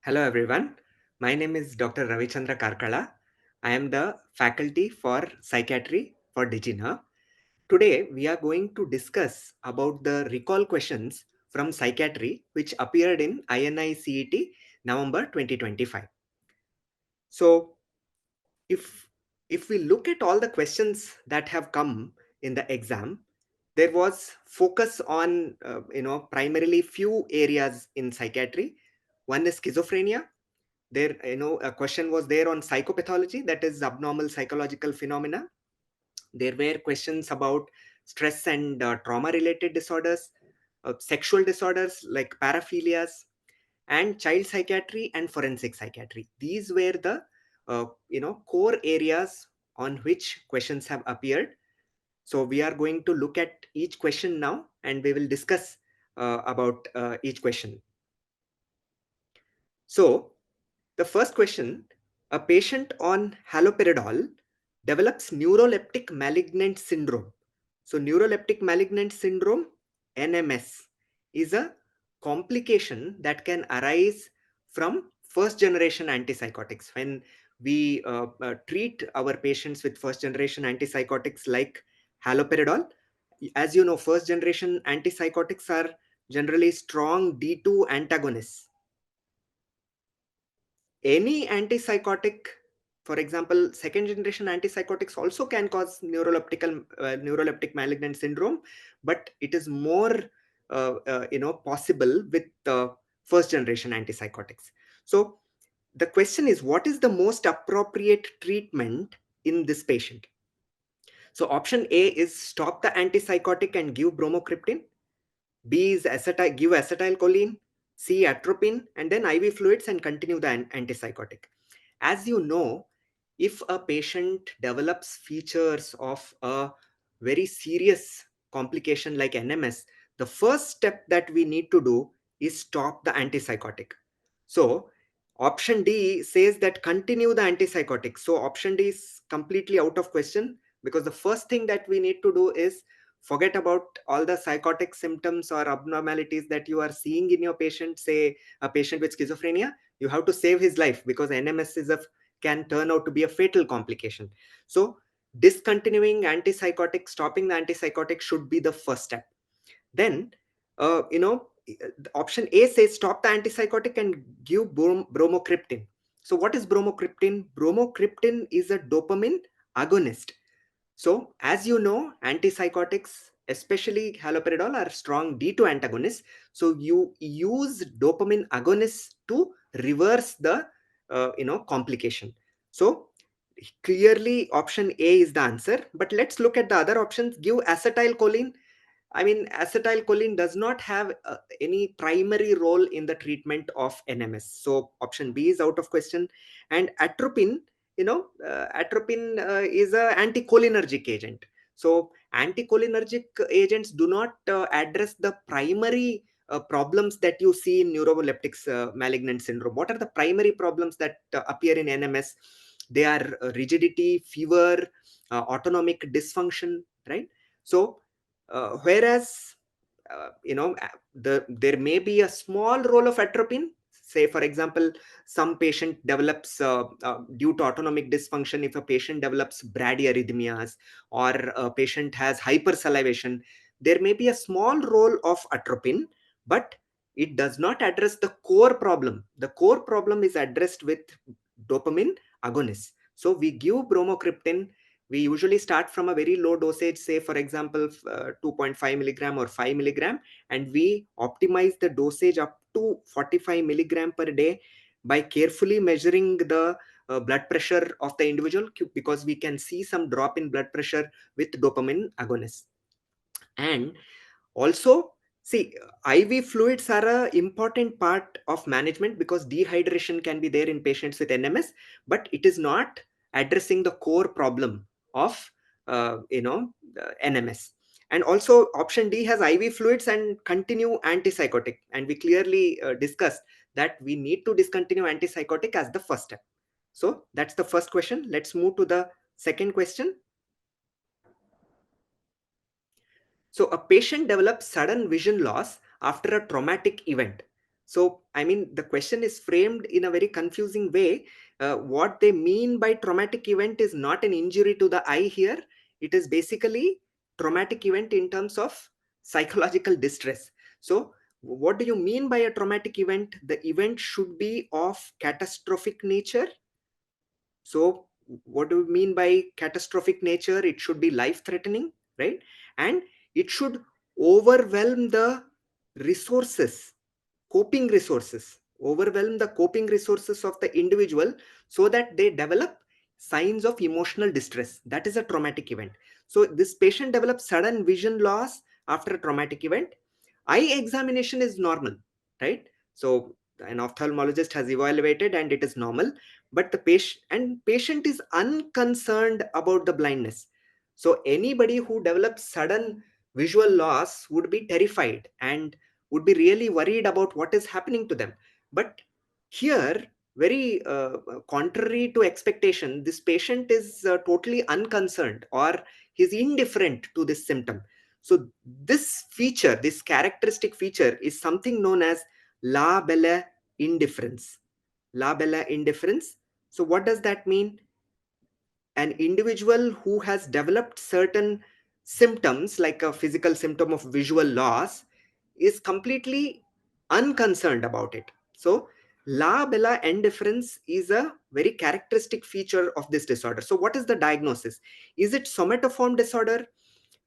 Hello everyone, my name is Dr. Ravichandra Karkala. I am the faculty for Psychiatry for DigiNerve. Today we are going to discuss about the recall questions from Psychiatry which appeared in INI-CET November 2025. So if if we look at all the questions that have come in the exam, there was focus on primarily few areas in psychiatry. One is schizophrenia. There, a question was there on psychopathology, that is abnormal psychological phenomena. There were questions about stress and trauma related disorders, sexual disorders like paraphilias, and child psychiatry and forensic psychiatry. These were the core areas on which questions have appeared. So we are going to look at each question now, and we will discuss about each question. So the first question: a patient on haloperidol develops neuroleptic malignant syndrome. So neuroleptic malignant syndrome, NMS, is a complication that can arise from first generation antipsychotics. When we treat our patients with first generation antipsychotics like haloperidol, as you know, first generation antipsychotics are generally strong D2 antagonists. Any antipsychotic, for example, second generation antipsychotics also can cause neuroleptic malignant syndrome, but it is more possible with first generation antipsychotics. So the question is, what is the most appropriate treatment in this patient? So option A is stop the antipsychotic and give bromocriptine. B is give acetylcholine. C, atropine, and then IV fluids and continue the antipsychotic. As you know, if a patient develops features of a very serious complication like NMS, the first step that we need to do is stop the antipsychotic. So option D says that continue the antipsychotic. So option D is completely out of question, because the first thing that we need to do is forget about all the psychotic symptoms or abnormalities that you are seeing in your patient. Say a patient with schizophrenia, you have to save his life, because NMS can turn out to be a fatal complication. So discontinuing antipsychotic, stopping the antipsychotic should be the first step. Then option A says stop the antipsychotic and give bromocriptine. So what is bromocriptine? Bromocriptine is a dopamine agonist. So as you know, antipsychotics, especially haloperidol, are strong D2 antagonists. So you use dopamine agonists to reverse the complication. So clearly option A is the answer. But let's look at the other options. Give acetylcholine. I mean, acetylcholine does not have any primary role in the treatment of NMS. So option B is out of question. And atropine, atropine is a anticholinergic agent. So anticholinergic agents do not address the primary problems that you see in neuroleptic malignant syndrome. What are the primary problems that appear in NMS? They are rigidity, fever, autonomic dysfunction, right? So whereas there may be a small role of atropine. Say for example, some patient develops due to autonomic dysfunction, if a patient develops bradyarrhythmias or a patient has hypersalivation, there may be a small role of atropine, but it does not address the core problem. The core problem is addressed with dopamine agonists. So we give bromocriptine. We usually start from a very low dosage, say for example 2.5 milligram or 5 milligram, and we optimize the dosage up to 45 milligram per day by carefully measuring the blood pressure of the individual, because we can see some drop in blood pressure with dopamine agonists. And also, see, IV fluids are an important part of management, because dehydration can be there in patients with NMS, but it is not addressing the core problem of NMS. And also option D has IV fluids and continue antipsychotic, and we clearly discussed that we need to discontinue antipsychotic as the first step. So that's the first question. Let's move to the second question. So a patient develops sudden vision loss after a traumatic event. So, I mean, the question is framed in a very confusing way. What they mean by traumatic event is not an injury to the eye here. It is basically traumatic event in terms of psychological distress. So, what do you mean by a traumatic event? The event should be of catastrophic nature. So, what do we mean by catastrophic nature? It should be life threatening, right? And it should overwhelm the resources, coping resources, overwhelm the coping resources of the individual so that they develop signs of emotional distress. That is a traumatic event. So, this patient develops sudden vision loss after a traumatic event. Eye examination is normal, right? So, an ophthalmologist has evaluated and it is normal, but the patient is unconcerned about the blindness. So anybody who develops sudden visual loss would be terrified and would be really worried about what is happening to them. But here, very contrary to expectation, this patient is totally unconcerned, or he's indifferent to this symptom. So this feature, this characteristic feature, is something known as la bella indifference. La bella indifference. So what does that mean? An individual who has developed certain symptoms, like a physical symptom of visual loss, is completely unconcerned about it. So la bella indifference is a very characteristic feature of this disorder. So what is the diagnosis? Is it somatoform disorder?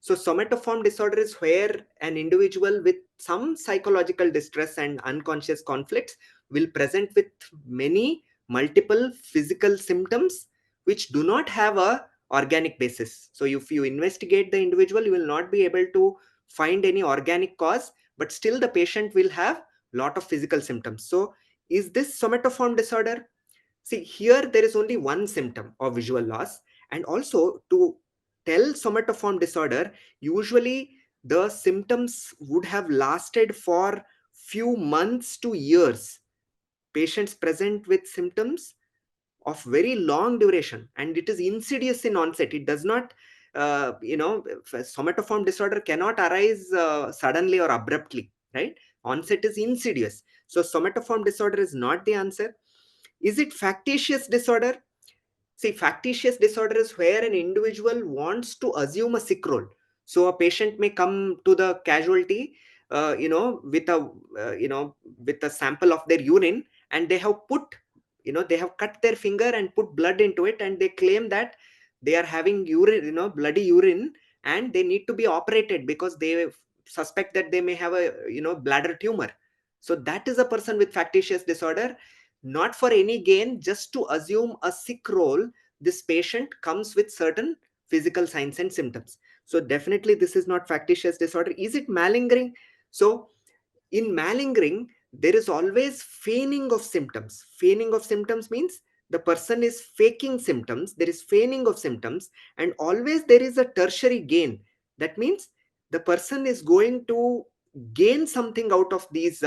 So somatoform disorder is where an individual with some psychological distress and unconscious conflicts will present with many multiple physical symptoms which do not have a organic basis. So if you investigate the individual, you will not be able to find any organic cause, but still the patient will have lot of physical symptoms. So is this somatoform disorder? See, here there is only one symptom of visual loss. And also, to tell somatoform disorder, usually the symptoms would have lasted for few months to years. Patients present with symptoms of very long duration, and it is insidious in onset. It does not, somatoform disorder cannot arise suddenly or abruptly, right? Onset is insidious. So somatoform disorder is not the answer. Is it factitious disorder? See, factitious disorder is where an individual wants to assume a sick role. So a patient may come to the casualty, with a, with a sample of their urine, and they have put, they have cut their finger and put blood into it, and they claim that they are having urine, bloody urine, and they need to be operated because they suspect that they may have a, bladder tumor. So that is a person with factitious disorder, not for any gain, just to assume a sick role. This patient comes with certain physical signs and symptoms. So definitely this is not factitious disorder. Is it malingering? So in malingering, there is always feigning of symptoms. Feigning of symptoms means the person is faking symptoms. There is feigning of symptoms, and always there is a tertiary gain. That means the person is going to gain something out of these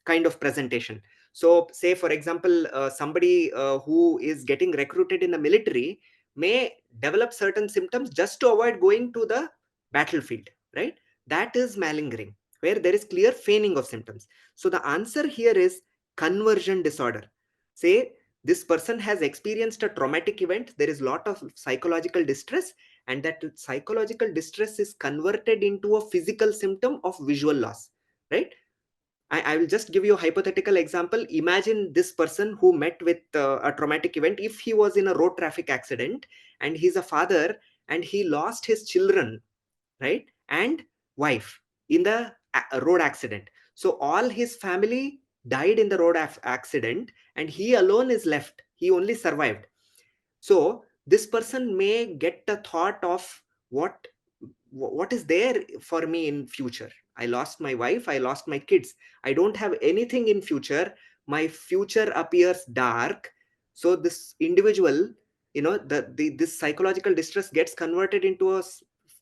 kind of presentation. So say for example, somebody who is getting recruited in the military may develop certain symptoms just to avoid going to the battlefield, right? That is malingering, where there is clear feigning of symptoms. So the answer here is conversion disorder. Say this person has experienced a traumatic event, there is a lot of psychological distress, and that psychological distress is converted into a physical symptom of visual loss, right? I will just give you a hypothetical example. Imagine this person who met with a traumatic event. If he was in a road traffic accident and he's a father and he lost his children, right, and wife in the road accident. So all his family died in the road accident, and he alone is left. He only survived. So this person may get the thought of what what is there for me in future. I lost my wife, I lost my kids, I don't have anything in future. My future appears dark. So this individual, this psychological distress gets converted into a,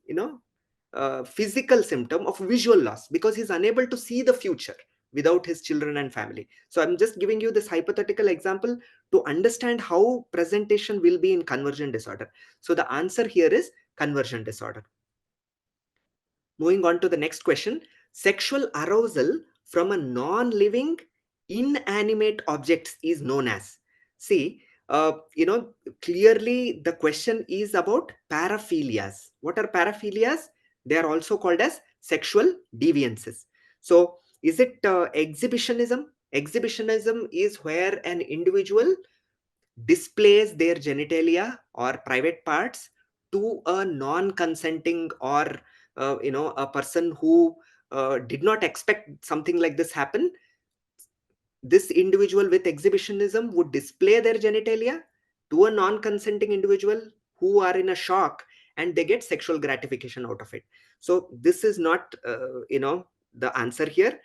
you know physical symptom of visual loss, because he's unable to see the future without his children and family. So I'm just giving you this hypothetical example to understand how presentation will be in conversion disorder. So the answer here is conversion disorder. Moving on to the next question. Sexual arousal from a non-living inanimate objects is known as? See, you know, clearly the question is about paraphilias. What are paraphilias? They are also called as sexual deviances. So is it exhibitionism? Exhibitionism is where an individual displays their genitalia or private parts to a non-consenting, or you know, a person who did not expect something like this happen. This individual with exhibitionism would display their genitalia to a non-consenting individual who are in a shock, and they get sexual gratification out of it. So this is not you know, the answer here.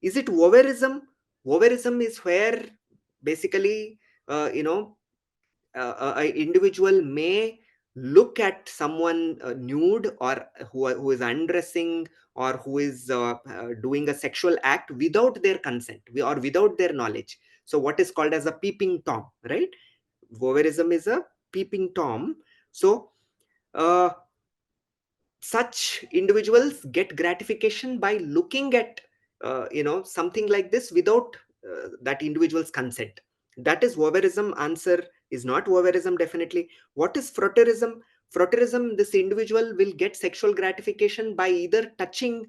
Is it voyeurism? Voyeurism is where basically you know, an individual may look at someone nude, or who is undressing, or who is doing a sexual act without their consent or without their knowledge. So what is called as a peeping tom, right? Voyeurism is a peeping tom. So uh, such individuals get gratification by looking at you know, something like this without that individual's consent. That is voyeurism. Answer is not voyeurism, definitely. What is frotteurism? Frotteurism, this individual will get sexual gratification by either touching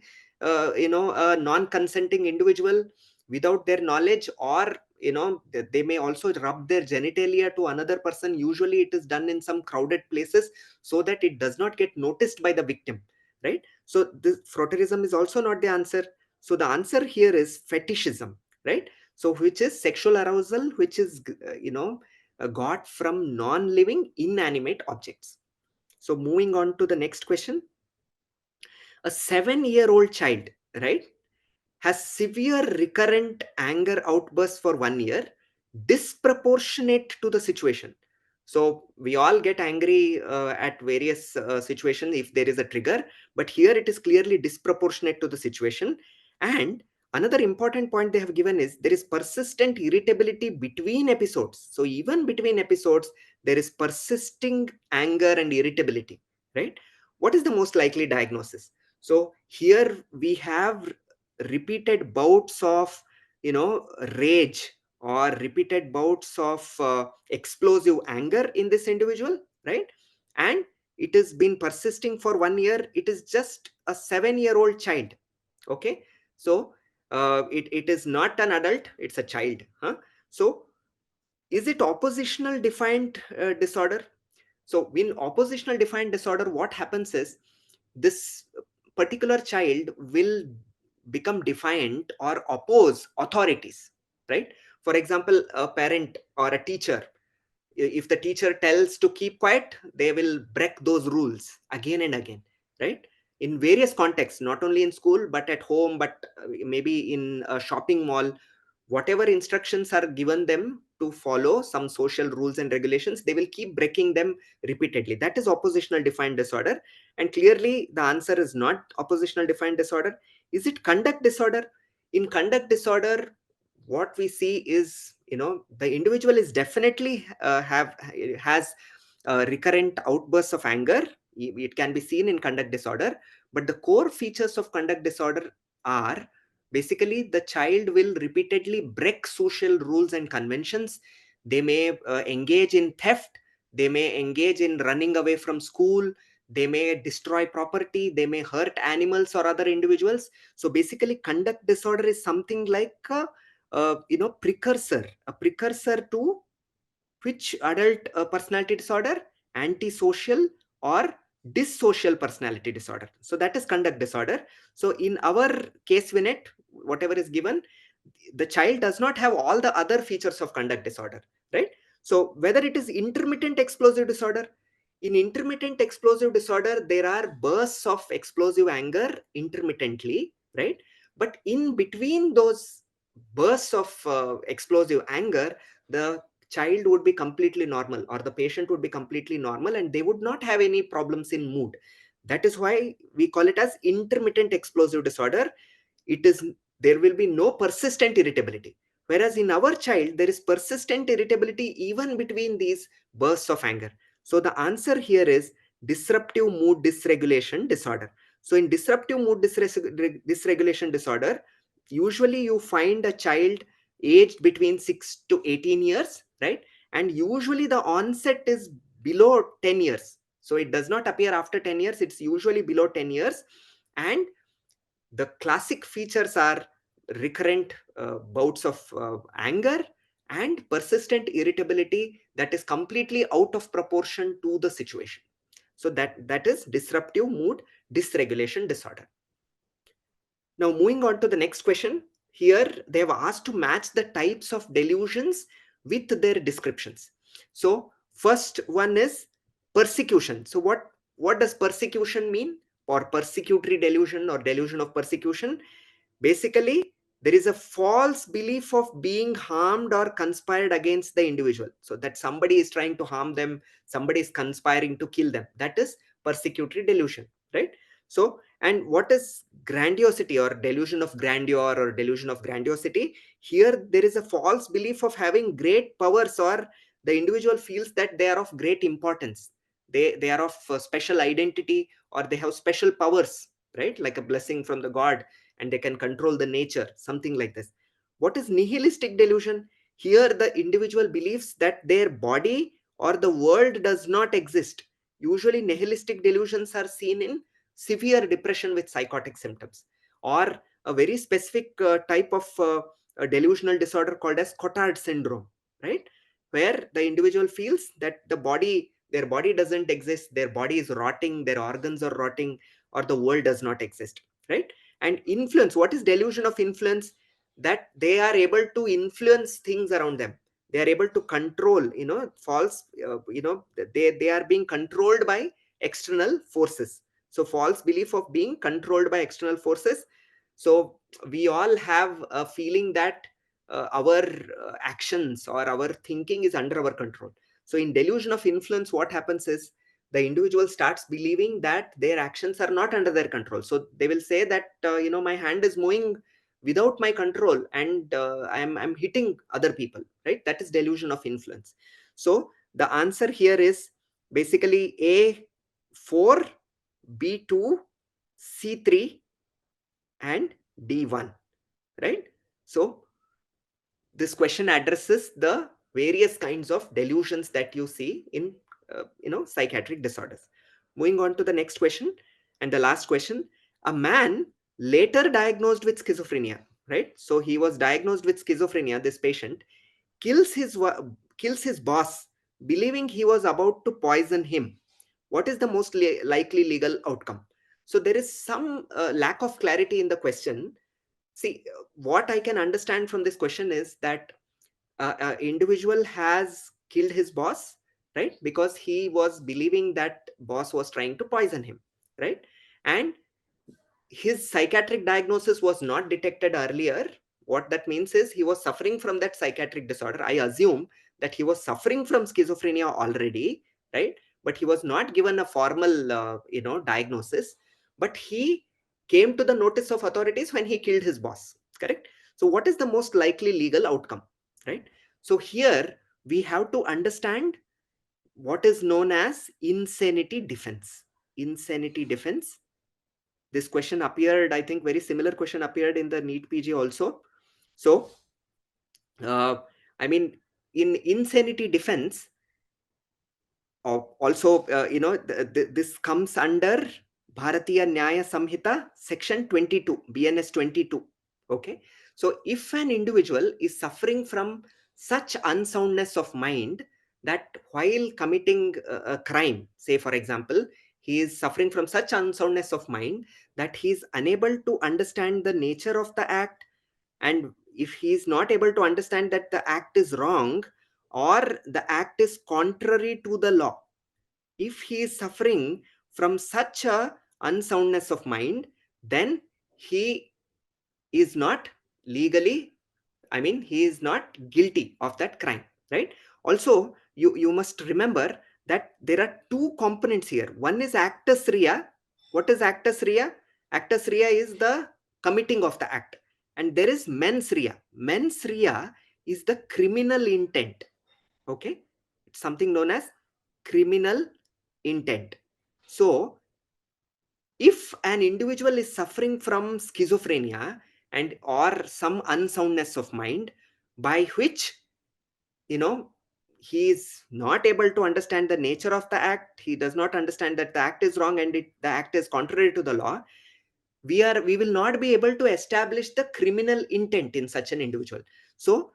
you know, a non-consenting individual without their knowledge, or you know, they may also rub their genitalia to another person. Usually it is done in some crowded places so that it does not get noticed by the victim, right? So this frotteurism is also not the answer. So the answer here is fetishism, right? So which is sexual arousal which is you know, got from non-living inanimate objects. So moving on to the next question. A 7-year-old child, right, has severe recurrent anger outbursts for 1 year, disproportionate to the situation. So we all get angry at various situations if there is a trigger, but here it is clearly disproportionate to the situation. And another important point they have given is there is persistent irritability between episodes. So even between episodes, there is persisting anger and irritability, right? What is the most likely diagnosis? So here we have repeated bouts of, you know, rage, or repeated bouts of explosive anger in this individual, right? And it has been persisting for 1 year. It is just a 7-year-old child. Okay. So it is not an adult, it's a child, huh? So is it oppositional defiant disorder? So in oppositional defiant disorder, what happens is this particular child will become defiant or oppose authorities, right? For example, a parent or a teacher, if the teacher tells to keep quiet, they will break those rules again and again, right? In various contexts, not only in school but at home, but maybe in a shopping mall, whatever instructions are given them to follow some social rules and regulations, they will keep breaking them repeatedly. That is oppositional defiant disorder. And clearly the answer is not oppositional defiant disorder. Is it conduct disorder? In conduct disorder, what we see is, you know, the individual is definitely has recurrent outbursts of anger. It can be seen in conduct disorder, but the core features of conduct disorder are basically the child will repeatedly break social rules and conventions. They may engage in theft, they may engage in running away from school, they may destroy property, they may hurt animals or other individuals. So basically conduct disorder is something like you know, a precursor to which adult personality disorder? Antisocial or dissocial personality disorder. So that is conduct disorder. So in our case vignette, whatever is given, the child does not have all the other features of conduct disorder, right? So whether it is intermittent explosive disorder, in intermittent explosive disorder there are bursts of explosive anger intermittently, right? But in between those bursts of explosive anger, the child would be completely normal, or the patient would be completely normal, and they would not have any problems in mood. That is why we call it as intermittent explosive disorder. It is, there will be no persistent irritability, whereas in our child there is persistent irritability even between these bursts of anger. So the answer here is disruptive mood dysregulation disorder. So in disruptive mood dysregulation disorder, usually you find a child aged between 6 to 18 years, right? And usually the onset is below 10 years. So it does not appear after 10 years, it's usually below 10 years. And the classic features are recurrent bouts of anger and persistent irritability that is completely out of proportion to the situation. So that is disruptive mood dysregulation disorder. Now, moving on to the next question. Here, they have asked to match the types of delusions with their descriptions. So, first one is persecution. So, what does persecution mean? Or persecutory delusion or delusion of persecution? Basically, there is a false belief of being harmed or conspired against the individual. So, that somebody is trying to harm them, somebody is conspiring to kill them. That is persecutory delusion, right? So, and what is grandiosity or delusion of grandeur or delusion of grandiosity? Here, there is a false belief of having great powers, or the individual feels that they are of great importance. They are of special identity, or they have special powers, right? Like a blessing from the God, and they can control the nature, something like this. What is nihilistic delusion? Here, the individual believes that their body or the world does not exist. Usually, nihilistic delusions are seen in severe depression with psychotic symptoms, or a very specific type of a delusional disorder called as Cotard syndrome, right? Where the individual feels that their body doesn't exist, their body is rotting, their organs are rotting, or the world does not exist, right? And influence, what is delusion of influence? That they are able to influence things around them, they are able to control, false, they are being controlled by external forces. So false belief of being controlled by external forces. So we all have a feeling that our actions or our thinking is under our control. So in delusion of influence, what happens is the individual starts believing that their actions are not under their control. So they will say that my hand is moving without my control, and I'm hitting other people, right? That is delusion of influence. So the answer here is basically A4, B2, C3, and D1, right? So this question addresses the various kinds of delusions that you see in psychiatric disorders. Moving on to the next question, and the last question. A man later diagnosed with schizophrenia, right? So he was diagnosed with schizophrenia, this patient, kills his boss, believing he was about to poison him. What is the most likely legal outcome? So there is some lack of clarity in the question. See, what I can understand from this question is that individual has killed his boss, right? Because he was believing that boss was trying to poison him, right? And his psychiatric diagnosis was not detected earlier. What that means is he was suffering from that psychiatric disorder. I assume that he was suffering from schizophrenia already, right? But he was not given a formal diagnosis, but he came to the notice of authorities when he killed his boss, correct? So what is the most likely legal outcome, right? So here we have to understand what is known as insanity defense. Insanity defense. This question appeared, I think very similar question appeared in the NEET PG also. So uh, I mean, in insanity defense, also this comes under Bharatiya Nyaya Samhita section 22, BNS 22. Okay, so if an individual is suffering from such unsoundness of mind that while committing a crime, say for example, he is suffering from such unsoundness of mind that he is unable to understand the nature of the act, and if he is not able to understand that the act is wrong or the act is contrary to the law, if he is suffering from such a unsoundness of mind, then he is not legally, I mean, he is not guilty of that crime, right? Also, you must remember that there are two components here. One is actus rea. What is actus rea? Actus rea is the committing of the act. And there is mens rea. Mens rea is the criminal intent. Okay? It's something known as criminal intent. So, if an individual is suffering from schizophrenia and or some unsoundness of mind, by which, you know, he is not able to understand the nature of the act, he does not understand that the act is wrong and the act is contrary to the law, we will not be able to establish the criminal intent in such an individual. So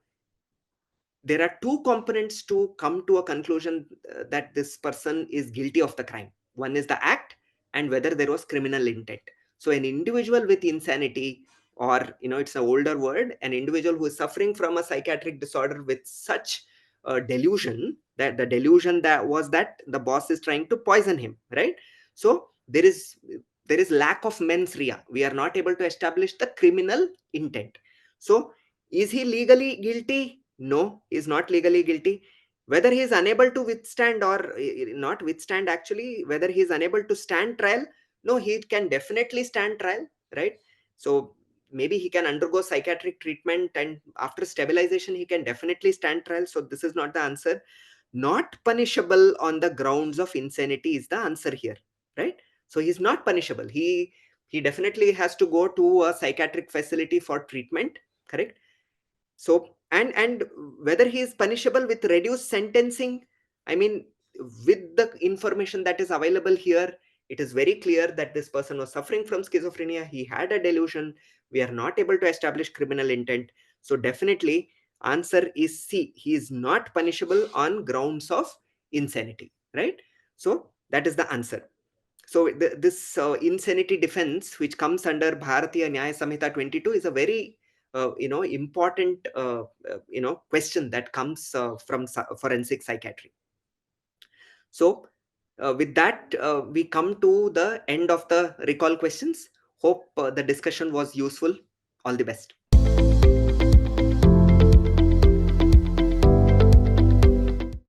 there are two components to come to a conclusion that this person is guilty of the crime. One is the act, and whether there was criminal intent. So an individual with insanity, or it's an older word, an individual who is suffering from a psychiatric disorder with such a delusion, that the delusion that was that the boss is trying to poison him, right? So there is lack of mens rea. We are not able to establish the criminal intent. So is he legally guilty? No, he is not legally guilty. Whether he is unable to withstand, or not withstand, actually, whether he is unable to stand trial, no, he can definitely stand trial, right? So maybe he can undergo psychiatric treatment, and after stabilization, he can definitely stand trial. So this is not the answer. Not punishable on the grounds of insanity is the answer here, right? So he's not punishable. He definitely has to go to a psychiatric facility for treatment, correct? So, and whether he is punishable with reduced sentencing, I mean, with the information that is available here, it is very clear that this person was suffering from schizophrenia, he had a delusion, we are not able to establish criminal intent. So definitely answer is C, he is not punishable on grounds of insanity, right? So that is the answer. So this insanity defense, which comes under Bharatiya Nyaya Samhita 22, is a very important question that comes from forensic psychiatry. So with that, we come to the end of the recall questions. Hope the discussion was useful. All the best.